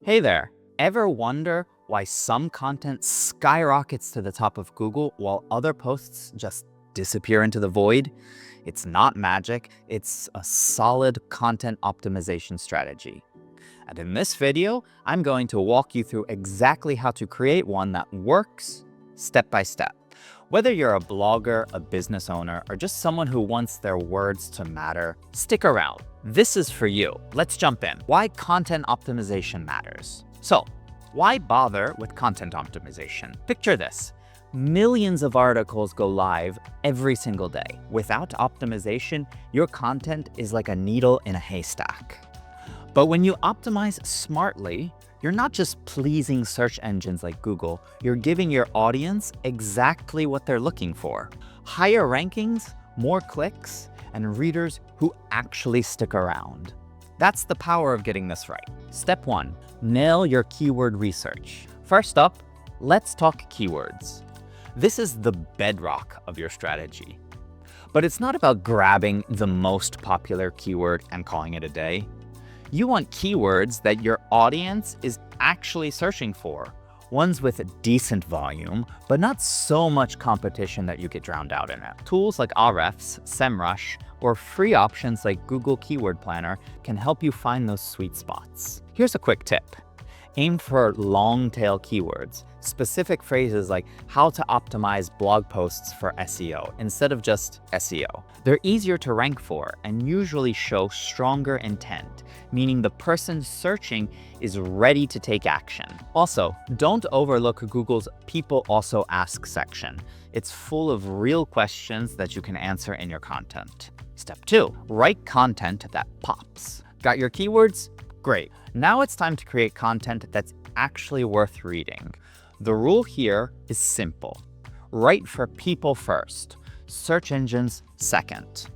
Hey there, ever wonder why some content skyrockets to the top of Google while other posts just disappear into the void? It's not magic, it's a solid content optimization strategy. And in this video, I'm going to walk you through exactly how to create one that works step by step. Whether you're a blogger, a business owner, or just someone who wants their words to matter, stick around. This is for you. Let's jump in. Why content optimization matters. So, why bother with content optimization? Picture this. Millions of articles go live every single day. Without optimization, your content is like a needle in a haystack. But when you optimize smartly, you're not just pleasing search engines like Google, you're giving your audience exactly what they're looking for. Higher rankings, more clicks, and readers who actually stick around. That's the power of getting this right. Step 1, nail your keyword research. First up, let's talk keywords. This is the bedrock of your strategy. But it's not about grabbing the most popular keyword and calling it a day. You want keywords that your audience is actually searching for, ones with a decent volume, but not so much competition that you get drowned out in it. Tools like Ahrefs, SEMrush, or free options like Google Keyword Planner can help you find those sweet spots. Here's a quick tip. Aim for long-tail keywords, specific phrases like how to optimize blog posts for SEO instead of just SEO. They're easier to rank for and usually show stronger intent, meaning the person searching is ready to take action. Also, don't overlook Google's People Also Ask section. It's full of real questions that you can answer in your content. Step 2, write content that pops. Got your keywords? Great. Now it's time to create content that's actually worth reading. The rule here is simple. Write for people first, search engines second.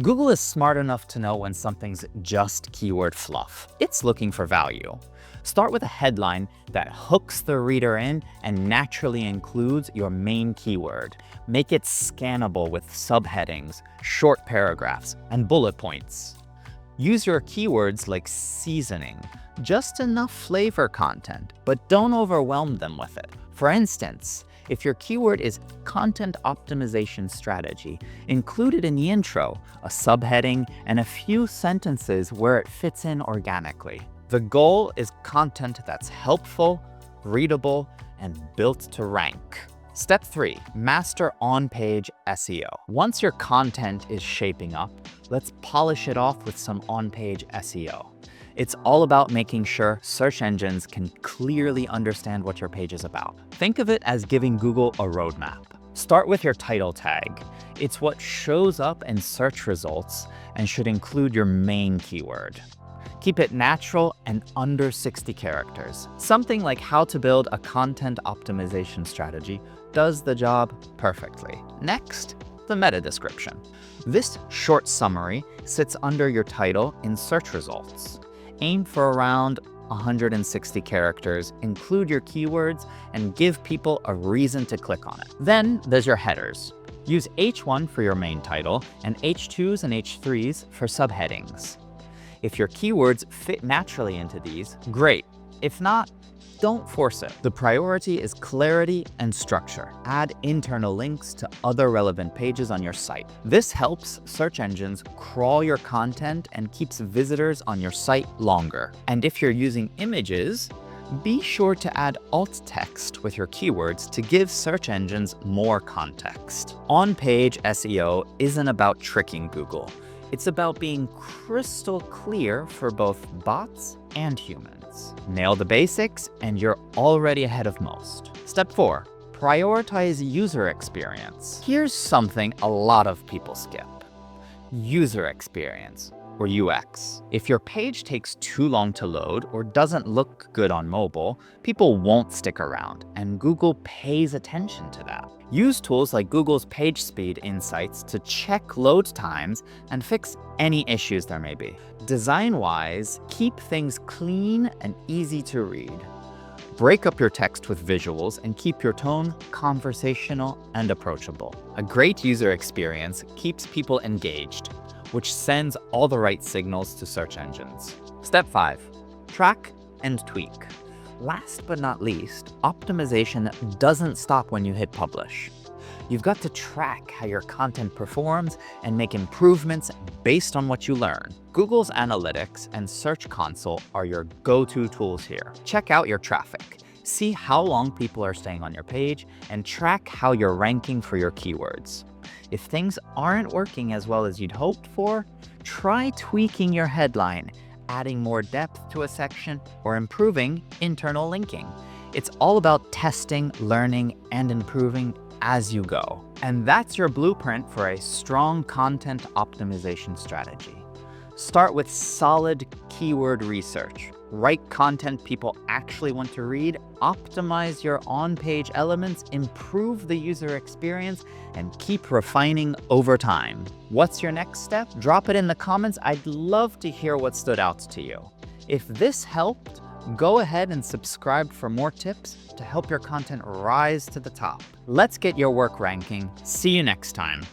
Google is smart enough to know when something's just keyword fluff. It's looking for value. Start with a headline that hooks the reader in and naturally includes your main keyword. Make it scannable with subheadings, short paragraphs, and bullet points. Use your keywords like seasoning, just enough flavor content, but don't overwhelm them with it. For instance, if your keyword is content optimization strategy, include it in the intro, a subheading, and a few sentences where it fits in organically. The goal is content that's helpful, readable, and built to rank. Step 3, master on-page SEO. Once your content is shaping up, let's polish it off with some on-page SEO. It's all about making sure search engines can clearly understand what your page is about. Think of it as giving Google a roadmap. Start with your title tag. It's what shows up in search results and should include your main keyword. Keep it natural and under 60 characters. Something like how to build a content optimization strategy does the job perfectly. Next, the meta description. This short summary sits under your title in search results. Aim for around 160 characters, include your keywords, and give people a reason to click on it. Then there's your headers. Use H1 for your main title and H2s and H3s for subheadings. If your keywords fit naturally into these, great. If not, don't force it. The priority is clarity and structure. Add internal links to other relevant pages on your site. This helps search engines crawl your content and keeps visitors on your site longer. And if you're using images, be sure to add alt text with your keywords to give search engines more context. On-page SEO isn't about tricking Google. It's about being crystal clear for both bots and humans. Nail the basics and you're already ahead of most. Step 4, prioritize user experience. Here's something a lot of people skip. User experience, or UX. If your page takes too long to load or doesn't look good on mobile, people won't stick around, and Google pays attention to that. Use tools like Google's Page Speed Insights to check load times and fix any issues there may be. Design-wise, keep things clean and easy to read. Break up your text with visuals and keep your tone conversational and approachable. A great user experience keeps people engaged, which sends all the right signals to search engines. Step 5, track and tweak. Last but not least, optimization doesn't stop when you hit publish. You've got to track how your content performs and make improvements based on what you learn. Google's Analytics and Search Console are your go-to tools here. Check out your traffic. See how long people are staying on your page and track how you're ranking for your keywords. If things aren't working as well as you'd hoped for, try tweaking your headline, adding more depth to a section, or improving internal linking. It's all about testing, learning, and improving as you go. And that's your blueprint for a strong content optimization strategy. Start with solid keyword research. Write content people actually want to read, optimize your on-page elements, improve the user experience, and keep refining over time. What's your next step? Drop it in the comments. I'd love to hear what stood out to you. If this helped, go ahead and subscribe for more tips to help your content rise to the top. Let's get your work ranking. See you next time.